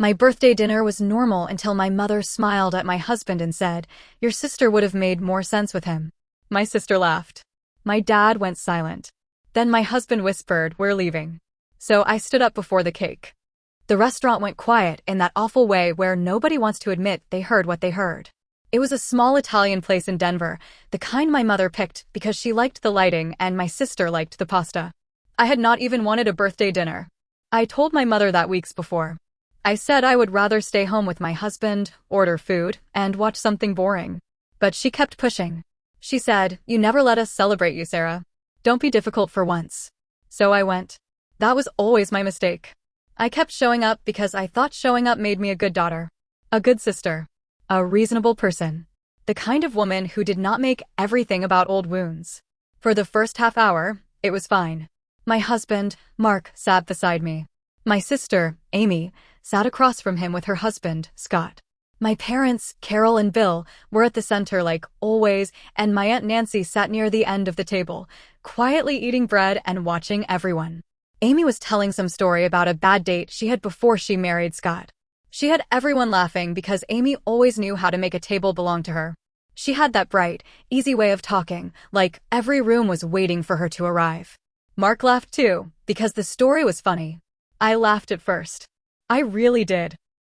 My birthday dinner was normal until my mother smiled at my husband and said, "Your sister would have made more sense with him." My sister laughed. My dad went silent. Then my husband whispered, "We're leaving." So I stood up before the cake. The restaurant went quiet in that awful way where nobody wants to admit they heard what they heard. It was a small Italian place in Denver, the kind my mother picked because she liked the lighting and my sister liked the pasta. I had not even wanted a birthday dinner. I told my mother that weeks before. I said I would rather stay home with my husband, order food, and watch something boring. But she kept pushing. She said, "You never let us celebrate you, Sarah. Don't be difficult for once." So I went. That was always my mistake. I kept showing up because I thought showing up made me a good daughter, a good sister, a reasonable person, the kind of woman who did not make everything about old wounds. For the first half hour, it was fine. My husband, Mark, sat beside me. My sister, Amy, sat across from him with her husband, Scott. My parents, Carol and Bill, were at the center like always, and my Aunt Nancy sat near the end of the table, quietly eating bread and watching everyone. Amy was telling some story about a bad date she had before she married Scott. She had everyone laughing because Amy always knew how to make a table belong to her. She had that bright, easy way of talking, like every room was waiting for her to arrive. Mark laughed too, because the story was funny. I laughed at first. I really did.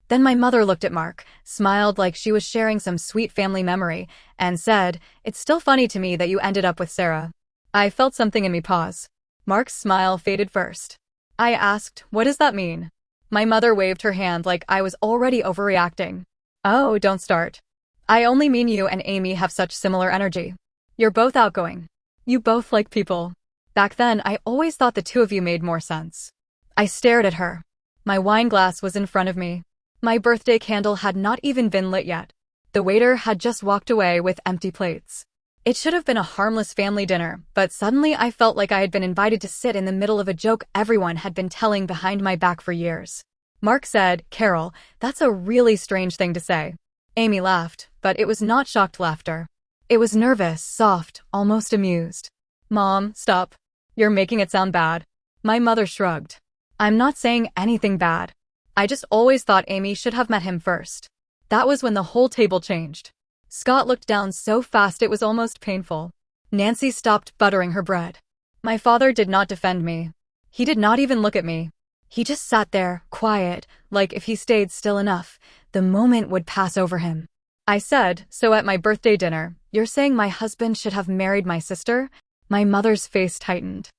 Then my mother looked at Mark, smiled like she was sharing some sweet family memory, and said, "It's still funny to me that you ended up with Sarah." I felt something in me pause. Mark's smile faded first. I asked, "What does that mean?" My mother waved her hand like I was already overreacting. "Oh, don't start. I only mean you and Amy have such similar energy. You're both outgoing. You both like people." Back then, I always thought the two of you made more sense. I stared at her. My wine glass was in front of me. My birthday candle had not even been lit yet. The waiter had just walked away with empty plates. It should have been a harmless family dinner, but suddenly I felt like I had been invited to sit in the middle of a joke everyone had been telling behind my back for years. Mark said, "Carol, that's a really strange thing to say." Amy laughed, but it was not shocked laughter. It was nervous, soft, almost amused. "Mom, stop. You're making it sound bad." My mother shrugged. "I'm not saying anything bad. I just always thought Amy should have met him first." That was when the whole table changed. Scott looked down so fast it was almost painful. Nancy stopped buttering her bread. My father did not defend me. He did not even look at me. He just sat there, quiet, like if he stayed still enough, the moment would pass over him. I said, "So at my birthday dinner, you're saying my husband should have married my sister?" My mother's face tightened.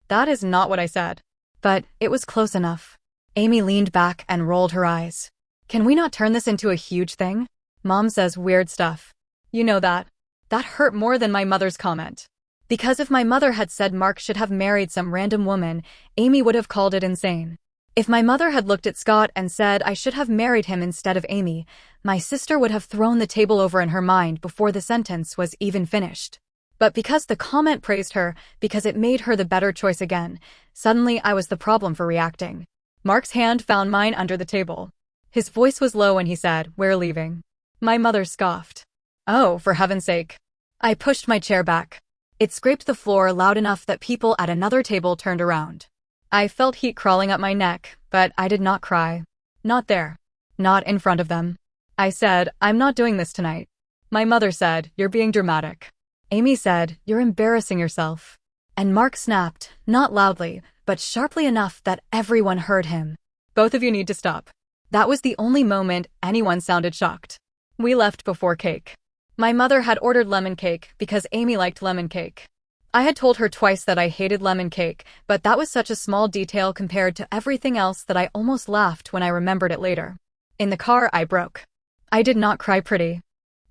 "That is not what I said." But it was close enough. Amy leaned back and rolled her eyes. "Can we not turn this into a huge thing? Mom says weird stuff. You know that." That hurt more than my mother's comment. Because if my mother had said Mark should have married some random woman, Amy would have called it insane. If my mother had looked at Scott and said I should have married him instead of Amy, my sister would have thrown the table over in her mind before the sentence was even finished. But because the comment praised her, because it made her the better choice again, suddenly I was the problem for reacting. Mark's hand found mine under the table. His voice was low when he said, "We're leaving." My mother scoffed. "Oh, for heaven's sake." I pushed my chair back. It scraped the floor loud enough that people at another table turned around. I felt heat crawling up my neck, but I did not cry. Not there. Not in front of them. I said, "I'm not doing this tonight." My mother said, "You're being dramatic." Amy said, "You're embarrassing yourself." And Mark snapped, not loudly, but sharply enough that everyone heard him. "Both of you need to stop." That was the only moment anyone sounded shocked. We left before cake. My mother had ordered lemon cake because Amy liked lemon cake. I had told her twice that I hated lemon cake, but that was such a small detail compared to everything else that I almost laughed when I remembered it later. In the car, I broke. I did not cry pretty.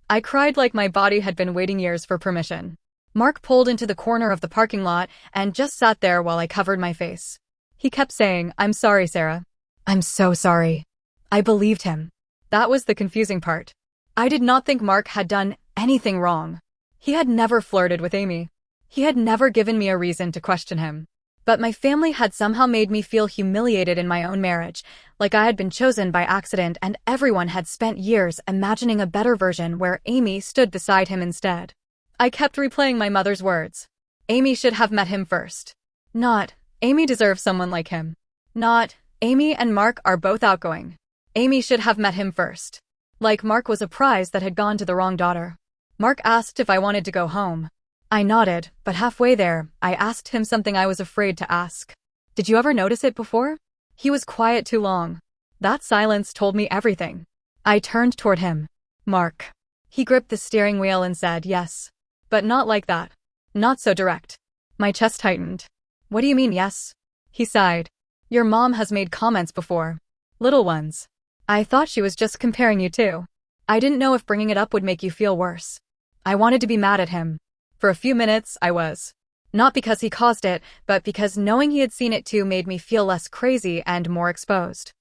I cried like my body had been waiting years for permission. Mark pulled into the corner of the parking lot and just sat there while I covered my face. He kept saying, "I'm sorry, Sarah. I'm so sorry." I believed him. That was the confusing part. I did not think Mark had done anything wrong. He had never flirted with Amy. He had never given me a reason to question him. But my family had somehow made me feel humiliated in my own marriage, like I had been chosen by accident and everyone had spent years imagining a better version where Amy stood beside him instead. I kept replaying my mother's words. Amy should have met him first. Not, Amy deserves someone like him. Not, Amy and Mark are both outgoing. Amy should have met him first. Like Mark was a prize that had gone to the wrong daughter. Mark asked if I wanted to go home. I nodded, but halfway there, I asked him something I was afraid to ask. Did you ever notice it before? He was quiet too long. That silence told me everything. I turned toward him. Mark. He gripped the steering wheel and said yes. But not like that. Not so direct. My chest tightened. What do you mean yes? He sighed. Your mom has made comments before. Little ones. I thought she was just comparing you two. I didn't know if bringing it up would make you feel worse. I wanted to be mad at him. For a few minutes, I was. Not because he caused it, but because knowing he had seen it too made me feel less crazy and more exposed.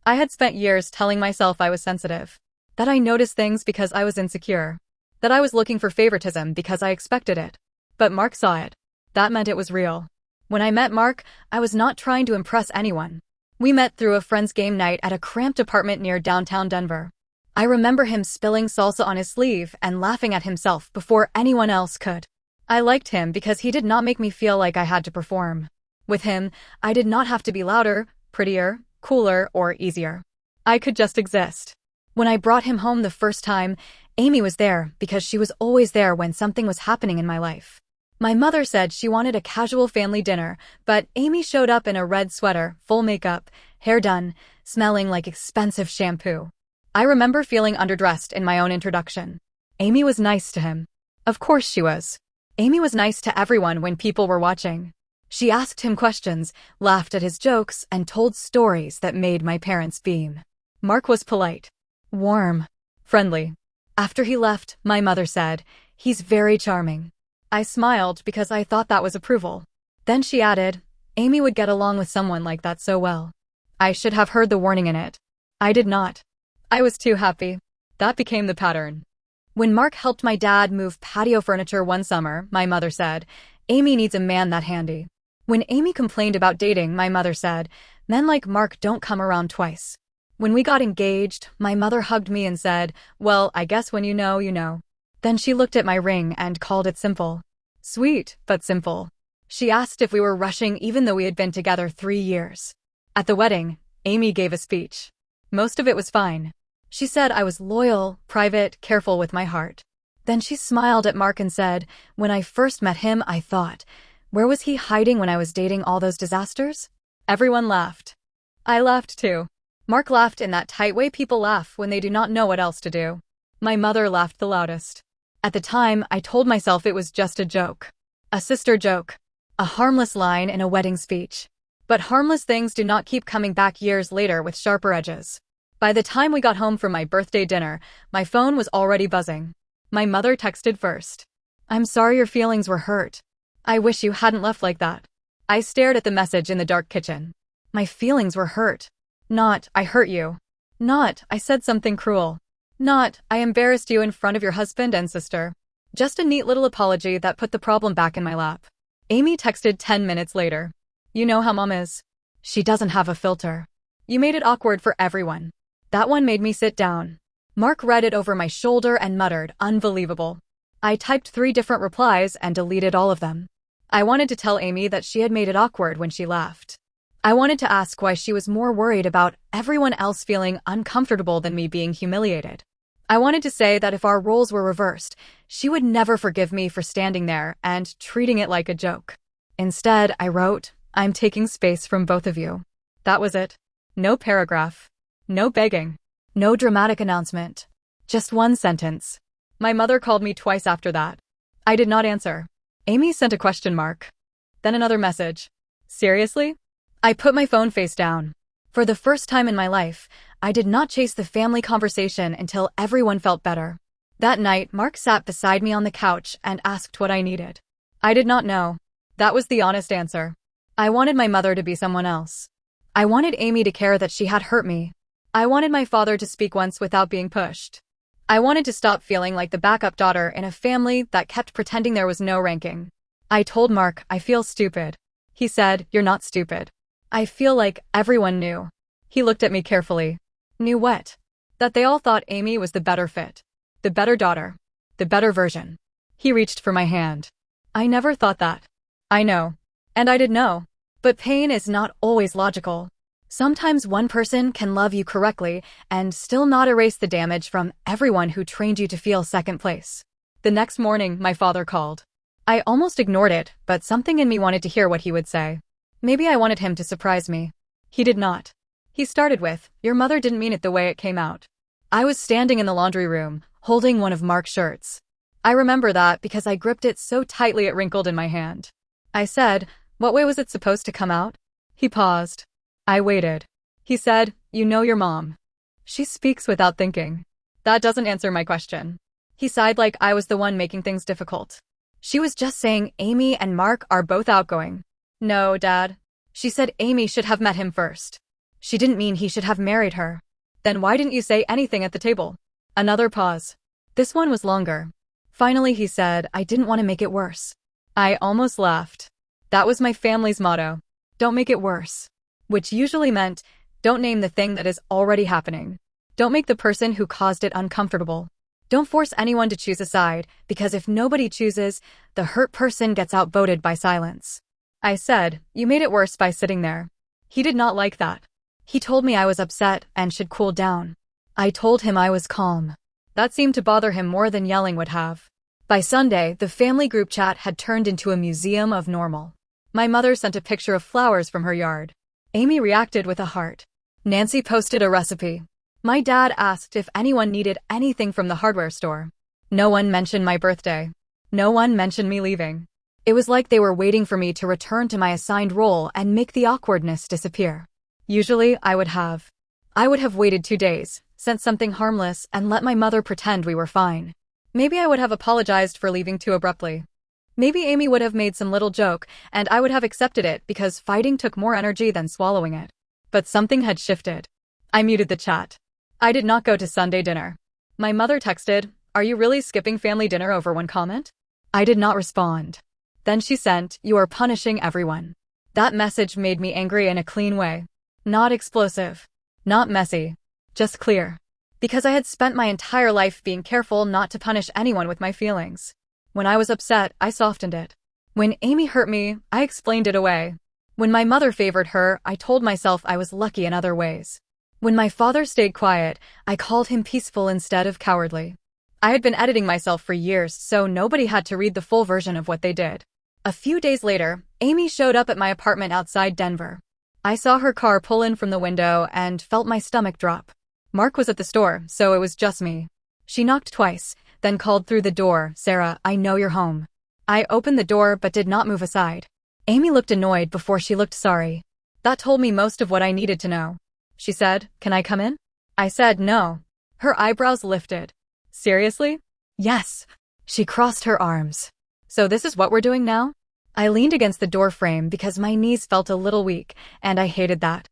I had spent years telling myself I was sensitive. That I noticed things because I was insecure. That I was looking for favoritism because I expected it. But Mark saw it. That meant it was real. When I met Mark, I was not trying to impress anyone. We met through a friend's game night at a cramped apartment near downtown Denver. I remember him spilling salsa on his sleeve and laughing at himself before anyone else could. I liked him because he did not make me feel like I had to perform. With him, I did not have to be louder, prettier, cooler, or easier. I could just exist. When I brought him home the first time, Amy was there because she was always there when something was happening in my life. My mother said she wanted a casual family dinner, but Amy showed up in a red sweater, full makeup, hair done, smelling like expensive shampoo. I remember feeling underdressed in my own introduction. Amy was nice to him. Of course she was. Amy was nice to everyone when people were watching. She asked him questions, laughed at his jokes, and told stories that made my parents beam. Mark was polite, warm, friendly. After he left, my mother said, "He's very charming." I smiled because I thought that was approval. Then she added, Amy would get along with someone like that so well. I should have heard the warning in it. I did not. I was too happy. That became the pattern. When Mark helped my dad move patio furniture one summer, my mother said, Amy needs a man that handy. When Amy complained about dating, my mother said, men like Mark don't come around twice. When we got engaged, my mother hugged me and said, well, I guess when you know, you know. Then she looked at my ring and called it simple. Sweet, but simple. She asked if we were rushing even though we had been together 3 years. At the wedding, Amy gave a speech. Most of it was fine. She said I was loyal, private, careful with my heart. Then she smiled at Mark and said, when I first met him, I thought, where was he hiding when I was dating all those disasters? Everyone laughed. I laughed too. Mark laughed in that tight way people laugh when they do not know what else to do. My mother laughed the loudest. At the time, I told myself it was just a joke. A sister joke. A harmless line in a wedding speech. But harmless things do not keep coming back years later with sharper edges. By the time we got home from my birthday dinner, my phone was already buzzing. My mother texted first. I'm sorry your feelings were hurt. I wish you hadn't left like that. I stared at the message in the dark kitchen. My feelings were hurt. Not, I hurt you. Not, I said something cruel. Not, I embarrassed you in front of your husband and sister. Just a neat little apology that put the problem back in my lap. Amy texted 10 minutes later. You know how mom is. She doesn't have a filter. You made it awkward for everyone. That one made me sit down. Mark read it over my shoulder and muttered, unbelievable. I typed 3 different replies and deleted all of them. I wanted to tell Amy that she had made it awkward when she laughed. I wanted to ask why she was more worried about everyone else feeling uncomfortable than me being humiliated. I wanted to say that if our roles were reversed, she would never forgive me for standing there and treating it like a joke. Instead, I wrote, I'm taking space from both of you. That was it. No paragraph. No begging. No dramatic announcement. Just one sentence. My mother called me twice after that. I did not answer. Amy sent a question mark. Then another message. Seriously? I put my phone face down. For the first time in my life, I did not chase the family conversation until everyone felt better. That night, Mark sat beside me on the couch and asked what I needed. I did not know. That was the honest answer. I wanted my mother to be someone else. I wanted Amy to care that she had hurt me. I wanted my father to speak once without being pushed. I wanted to stop feeling like the backup daughter in a family that kept pretending there was no ranking. I told Mark, I feel stupid. He said, you're not stupid. I feel like everyone knew. He looked at me carefully. Knew what? That they all thought Amy was the better fit. The better daughter. The better version. He reached for my hand. I never thought that. I know. And I did know. But pain is not always logical. Sometimes one person can love you correctly and still not erase the damage from everyone who trained you to feel second place. The next morning, my father called. I almost ignored it, but something in me wanted to hear what he would say. Maybe I wanted him to surprise me. He did not. He started with, "Your mother didn't mean it the way it came out." I was standing in the laundry room, holding one of Mark's shirts. I remember that because I gripped it so tightly it wrinkled in my hand. I said, "What way was it supposed to come out?" He paused. I waited. He said, "You know your mom. She speaks without thinking." That doesn't answer my question. He sighed like I was the one making things difficult. She was just saying Amy and Mark are both outgoing. No, Dad. She said Amy should have met him first. She didn't mean he should have married her. Then why didn't you say anything at the table? Another pause. This one was longer. Finally he said, "I didn't want to make it worse." I almost laughed. That was my family's motto. Don't make it worse. Which usually meant, don't name the thing that is already happening. Don't make the person who caused it uncomfortable. Don't force anyone to choose a side, because if nobody chooses, the hurt person gets outvoted by silence. I said, "You made it worse by sitting there." He did not like that. He told me I was upset and should cool down. I told him I was calm. That seemed to bother him more than yelling would have. By Sunday, the family group chat had turned into a museum of normal. My mother sent a picture of flowers from her yard. Amy reacted with a heart. Nancy posted a recipe. My dad asked if anyone needed anything from the hardware store. No one mentioned my birthday. No one mentioned me leaving. It was like they were waiting for me to return to my assigned role and make the awkwardness disappear. Usually, I would have waited 2 days, sent something harmless, and let my mother pretend we were fine. Maybe I would have apologized for leaving too abruptly. Maybe Amy would have made some little joke, and I would have accepted it because fighting took more energy than swallowing it. But something had shifted. I muted the chat. I did not go to Sunday dinner. My mother texted, "Are you really skipping family dinner over one comment?" I did not respond. Then she sent, "You are punishing everyone." That message made me angry in a clean way. Not explosive. Not messy. Just clear. Because I had spent my entire life being careful not to punish anyone with my feelings. When I was upset, I softened it. When Amy hurt me, I explained it away. When my mother favored her, I told myself I was lucky in other ways. When my father stayed quiet, I called him peaceful instead of cowardly. I had been editing myself for years, so nobody had to read the full version of what they did. A few days later, Amy showed up at my apartment outside Denver. I saw her car pull in from the window and felt my stomach drop. Mark was at the store, so it was just me. She knocked twice, then called through the door, "Sarah, I know you're home." I opened the door but did not move aside. Amy looked annoyed before she looked sorry. That told me most of what I needed to know. She said, "Can I come in?" I said no. Her eyebrows lifted. "Seriously?" "Yes." She crossed her arms. "So this is what we're doing now?" I leaned against the door frame because my knees felt a little weak, and I hated that.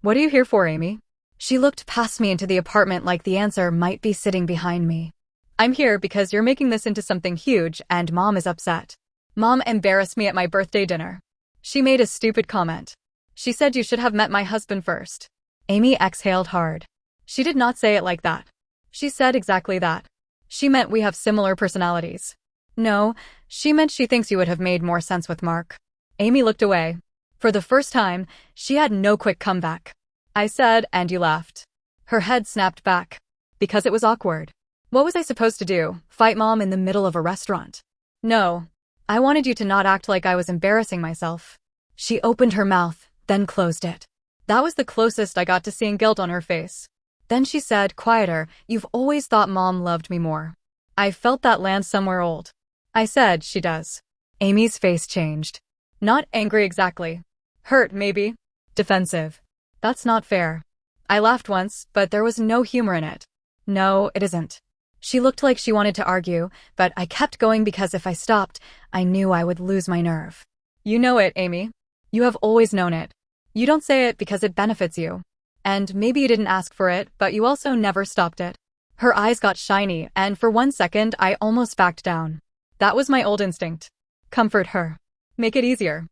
"What are you here for, Amy?" She looked past me into the apartment like the answer might be sitting behind me. "I'm here because you're making this into something huge and Mom is upset. Mom embarrassed me at my birthday dinner. She made a stupid comment. She said you should have met my husband first." Amy exhaled hard. She did not say it like that. She said exactly that. She meant we have similar personalities. No, she meant she thinks you would have made more sense with Mark. Amy looked away. For the first time, she had no quick comeback. I said, "And you laughed." Her head snapped back. Because it was awkward. What was I supposed to do, fight Mom in the middle of a restaurant? No. I wanted you to not act like I was embarrassing myself. She opened her mouth, then closed it. That was the closest I got to seeing guilt on her face. Then she said, quieter, "You've always thought Mom loved me more." I felt that land somewhere old. I said, "She does." Amy's face changed. Not angry exactly. Hurt, maybe. Defensive. That's not fair. I laughed once, but there was no humor in it. No, it isn't. She looked like she wanted to argue, but I kept going because if I stopped, I knew I would lose my nerve. You know it, Amy. You have always known it. You don't say it because it benefits you. And maybe you didn't ask for it, but you also never stopped it. Her eyes got shiny, and for 1 second, I almost backed down. That was my old instinct. Comfort her. Make it easier.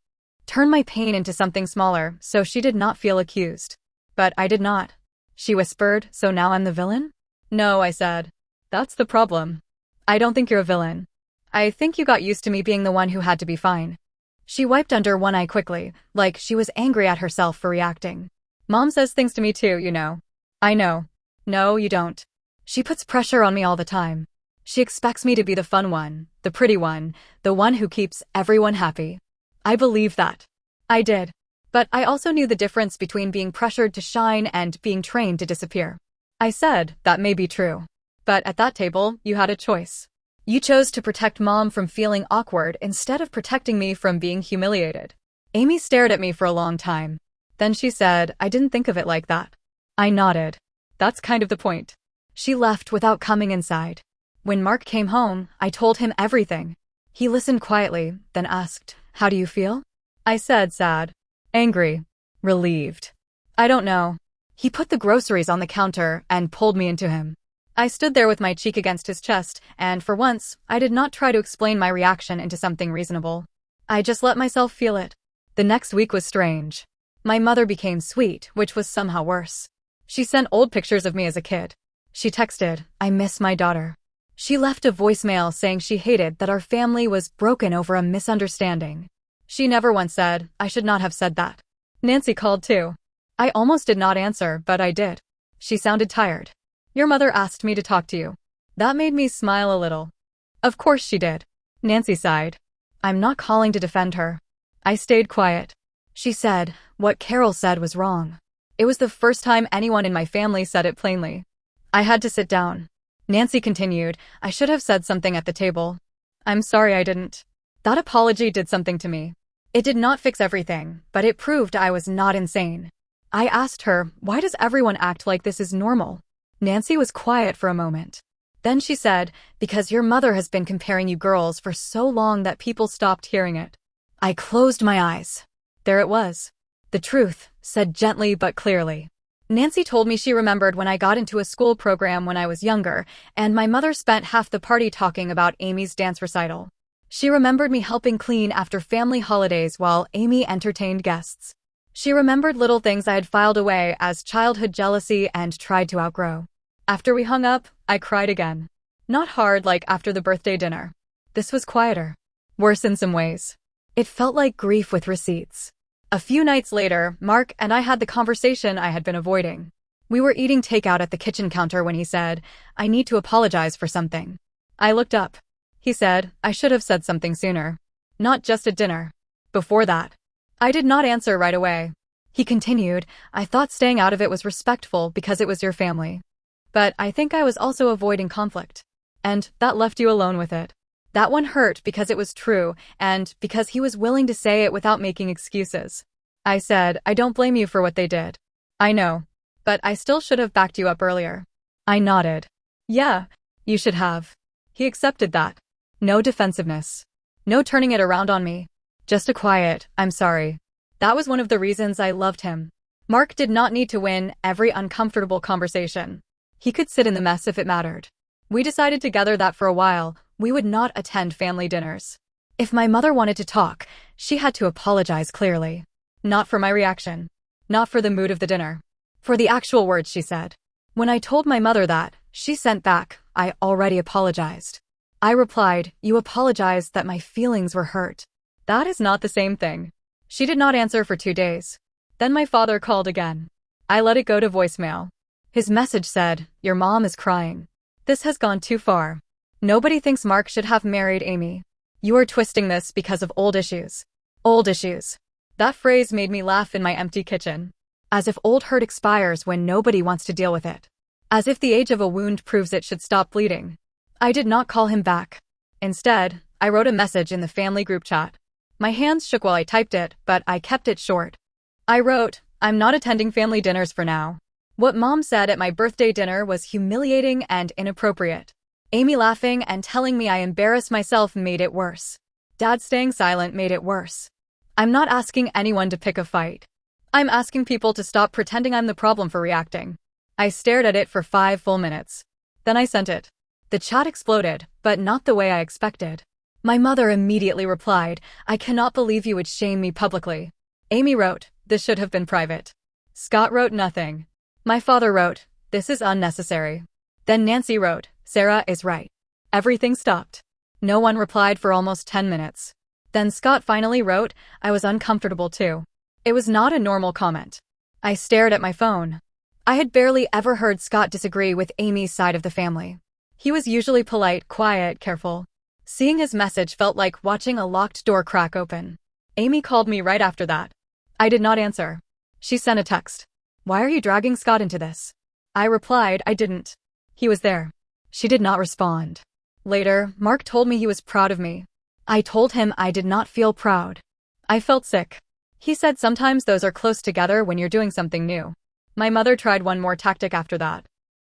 Turn my pain into something smaller, so she did not feel accused. But I did not. She whispered, "So now I'm the villain?" "No," I said. "That's the problem. I don't think you're a villain. I think you got used to me being the one who had to be fine." She wiped under one eye quickly, like she was angry at herself for reacting. Mom says things to me too, you know. I know. No, you don't. She puts pressure on me all the time. She expects me to be the fun one, the pretty one, the one who keeps everyone happy. I believe that. I did. But I also knew the difference between being pressured to shine and being trained to disappear. I said, that may be true. But at that table, you had a choice. You chose to protect Mom from feeling awkward instead of protecting me from being humiliated. Amy stared at me for a long time. Then she said, I didn't think of it like that. I nodded. That's kind of the point. She left without coming inside. When Mark came home, I told him everything. He listened quietly, then asked, how do you feel? I said, sad. Angry. Relieved. I don't know. He put the groceries on the counter and pulled me into him. I stood there with my cheek against his chest, and for once, I did not try to explain my reaction into something reasonable. I just let myself feel it. The next week was strange. My mother became sweet, which was somehow worse. She sent old pictures of me as a kid. She texted, I miss my daughter. She left a voicemail saying she hated that our family was broken over a misunderstanding. She never once said, I should not have said that. Nancy called too. I almost did not answer, but I did. She sounded tired. Your mother asked me to talk to you. That made me smile a little. Of course she did. Nancy sighed. I'm not calling to defend her. I stayed quiet. She said, what Carol said was wrong. It was the first time anyone in my family said it plainly. I had to sit down. Nancy continued, I should have said something at the table. I'm sorry I didn't. That apology did something to me. It did not fix everything, but it proved I was not insane. I asked her, why does everyone act like this is normal? Nancy was quiet for a moment. Then she said, because your mother has been comparing you girls for so long that people stopped hearing it. I closed my eyes. There it was. The truth, said gently but clearly. Nancy told me she remembered when I got into a school program when I was younger, and my mother spent half the party talking about Amy's dance recital. She remembered me helping clean after family holidays while Amy entertained guests. She remembered little things I had filed away as childhood jealousy and tried to outgrow. After we hung up, I cried again. Not hard like after the birthday dinner. This was quieter. Worse in some ways. It felt like grief with receipts. A few nights later, Mark and I had the conversation I had been avoiding. We were eating takeout at the kitchen counter when he said, I need to apologize for something. I looked up. He said, I should have said something sooner. Not just at dinner. Before that. I did not answer right away. He continued, I thought staying out of it was respectful because it was your family. But I think I was also avoiding conflict. And that left you alone with it. That one hurt because it was true, and because he was willing to say it without making excuses. I said, I don't blame you for what they did. I know. But I still should have backed you up earlier. I nodded. Yeah, you should have. He accepted that. No defensiveness. No turning it around on me. Just a quiet, I'm sorry. That was one of the reasons I loved him. Mark did not need to win every uncomfortable conversation. He could sit in the mess if it mattered. We decided together that for a while, we would not attend family dinners. If my mother wanted to talk, she had to apologize clearly. Not for my reaction. Not for the mood of the dinner. For the actual words she said. When I told my mother that, she sent back, I already apologized. I replied, you apologized that my feelings were hurt. That is not the same thing. She did not answer for 2 days. Then my father called again. I let it go to voicemail. His message said, your mom is crying. This has gone too far. Nobody thinks Mark should have married Amy. You are twisting this because of old issues. Old issues. That phrase made me laugh in my empty kitchen. As if old hurt expires when nobody wants to deal with it. As if the age of a wound proves it should stop bleeding. I did not call him back. Instead, I wrote a message in the family group chat. My hands shook while I typed it, but I kept it short. I wrote, I'm not attending family dinners for now. What Mom said at my birthday dinner was humiliating and inappropriate. Amy laughing and telling me I embarrassed myself made it worse. Dad staying silent made it worse. I'm not asking anyone to pick a fight. I'm asking people to stop pretending I'm the problem for reacting. I stared at it for 5 full minutes. Then I sent it. The chat exploded, but not the way I expected. My mother immediately replied, I cannot believe you would shame me publicly. Amy wrote, this should have been private. Scott wrote nothing. My father wrote, this is unnecessary. Then Nancy wrote, Sarah is right. Everything stopped. No one replied for almost 10 minutes. Then Scott finally wrote, I was uncomfortable too. It was not a normal comment. I stared at my phone. I had barely ever heard Scott disagree with Amy's side of the family. He was usually polite, quiet, careful. Seeing his message felt like watching a locked door crack open. Amy called me right after that. I did not answer. She sent a text. "Why are you dragging Scott into this?" I replied I didn't. He was there. She did not respond. Later, Mark told me he was proud of me. I told him I did not feel proud. I felt sick. He said sometimes those are close together when you're doing something new. My mother tried one more tactic after that.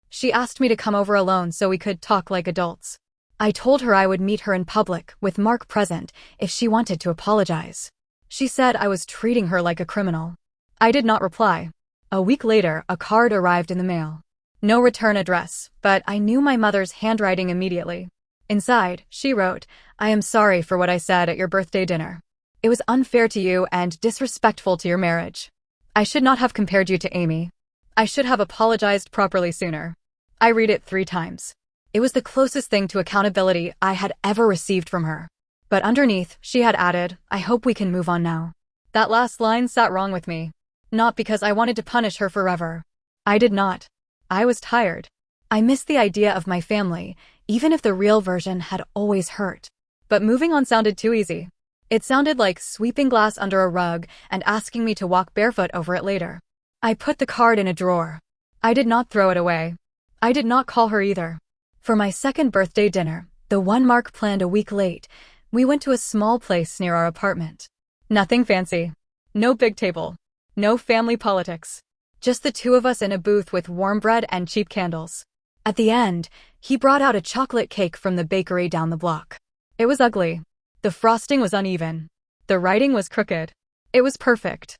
She asked me to come over alone so we could talk like adults. I told her I would meet her in public, with Mark present, if she wanted to apologize. She said I was treating her like a criminal. I did not reply. A week later, a card arrived in the mail. No return address, but I knew my mother's handwriting immediately. Inside, she wrote, "I am sorry for what I said at your birthday dinner. It was unfair to you and disrespectful to your marriage. I should not have compared you to Amy. I should have apologized properly sooner." I read it 3 times. It was the closest thing to accountability I had ever received from her. But underneath, she had added, "I hope we can move on now." That last line sat wrong with me. Not because I wanted to punish her forever. I did not. I was tired. I missed the idea of my family, even if the real version had always hurt. But moving on sounded too easy. It sounded like sweeping glass under a rug and asking me to walk barefoot over it later. I put the card in a drawer. I did not throw it away. I did not call her either. For my second birthday dinner, the one Mark planned a week late, we went to a small place near our apartment. Nothing fancy. No big table. No family politics. Just the 2 of us in a booth with warm bread and cheap candles. At the end, he brought out a chocolate cake from the bakery down the block. It was ugly. The frosting was uneven. The writing was crooked. It was perfect.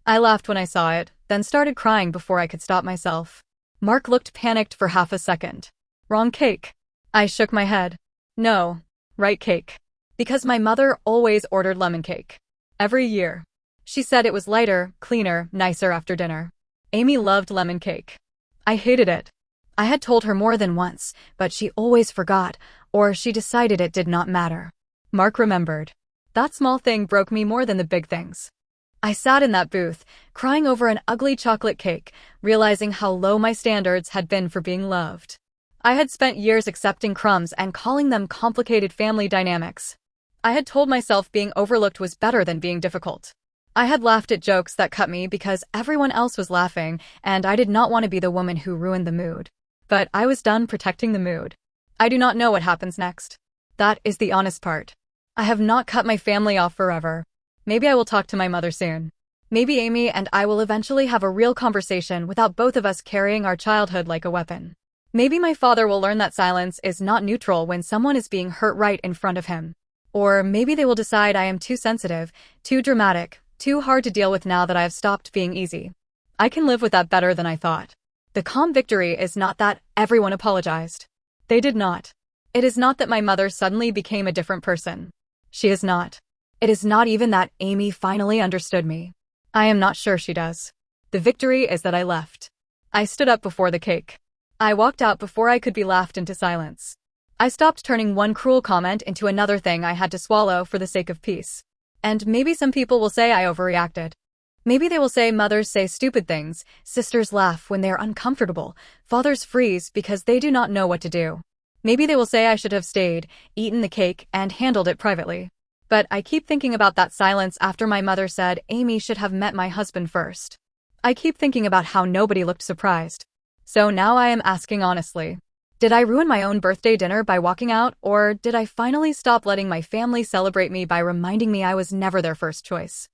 I laughed when I saw it, then started crying before I could stop myself. Mark looked panicked for half a second. "Wrong cake." I shook my head. "No, right cake." Because my mother always ordered lemon cake. Every year. She said it was lighter, cleaner, nicer after dinner. Amy loved lemon cake. I hated it. I had told her more than once, but she always forgot, or she decided it did not matter. Mark remembered. That small thing broke me more than the big things. I sat in that booth, crying over an ugly chocolate cake, realizing how low my standards had been for being loved. I had spent years accepting crumbs and calling them complicated family dynamics. I had told myself being overlooked was better than being difficult. I had laughed at jokes that cut me because everyone else was laughing, and I did not want to be the woman who ruined the mood. But I was done protecting the mood. I do not know what happens next. That is the honest part. I have not cut my family off forever. Maybe I will talk to my mother soon. Maybe Amy and I will eventually have a real conversation without both of us carrying our childhood like a weapon. Maybe my father will learn that silence is not neutral when someone is being hurt right in front of him. Or maybe they will decide I am too sensitive, too dramatic, too hard to deal with now that I have stopped being easy. I can live with that better than I thought. The calm victory is not that everyone apologized. They did not. It is not that my mother suddenly became a different person. She is not. It is not even that Amy finally understood me. I am not sure she does. The victory is that I left. I stood up before the cake. I walked out before I could be laughed into silence. I stopped turning one cruel comment into another thing I had to swallow for the sake of peace. And maybe some people will say I overreacted. Maybe they will say mothers say stupid things, sisters laugh when they are uncomfortable, fathers freeze because they do not know what to do. Maybe they will say I should have stayed, eaten the cake, and handled it privately. But I keep thinking about that silence after my mother said Amy should have met my husband first. I keep thinking about how nobody looked surprised. So now I am asking honestly. Did I ruin my own birthday dinner by walking out, or did I finally stop letting my family celebrate me by reminding me I was never their first choice?